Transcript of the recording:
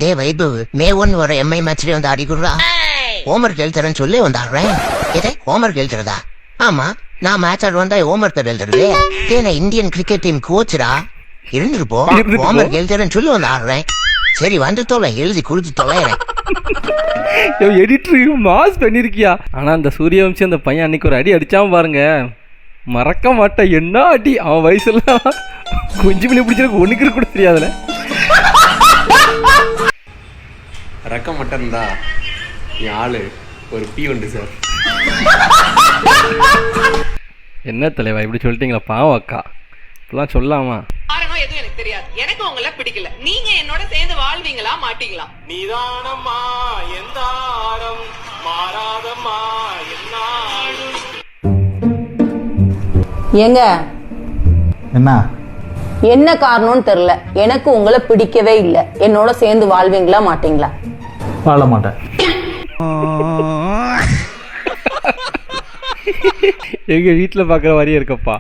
டே vibe மே 1 வர Mi மேட்ச்ல வந்து ஆடிக்குறா. ஹோம்ஒர்க் எழுதுறேன்னு சொல்லி வந்தாடுறேன். ஏதே ஹோம்ஒர்க் எழுதுறதா? ஆமா, நான் மேட்ச் ஆட வந்தா ஹோம்ஒர்க் எழுதுறது. நான் இந்தியன் கிரிக்கெட் டீம் கோச்சரா இருந்துருப்போ. ஹோம்ஒர்க் எழுதுறேன்னு சொல்லி வந்து ஆடுறேன். சரி வந்து தொலை, எழுதி கொடுத்து தொலைறேன். Editor mass பண்ணிருக்கியா? ஆனா அந்த சூரியவம்சி அந்த பையன் அன்னைக்கு ஒரு அடி அடிச்சாம பாருங்க, மறக்க மாட்டேன். என்ன அடி! அவன் வயசுலாம் குஞ்சு பண்ணி பிடிச்சிருக்கு, ஒண்ணுக்கு கூட தெரியாதுல. ரக்க மட்டும் தான் என் ஆளு ஒரு பி உண்டு சார். என்ன தலைவா இப்படி சொல்லிட்டீங்களா? பாவம் அக்கா, இப்பெல்லாம் சொல்லாமா? காரணம் எதுவும் எனக்கு தெரியாது. எனக்கு உங்களை பிடிக்கல. நீங்க என்னோட சேர்ந்து வாழ்வீங்களா மாட்டீங்களா? நீதானம்மா எந்த ஆரம் மாறாதம்மா என்னாலும். ஏங்க என்ன காரணம்னு தெரியல, எனக்கு உங்களை பிடிக்கவே இல்லை. என்னோட சேர்ந்து வாழ்வீங்களா மாட்டீங்களா? வாழ மாட்டேன். எங்க வீட்டுல பாக்குற மாதிரியே இருக்கப்பா.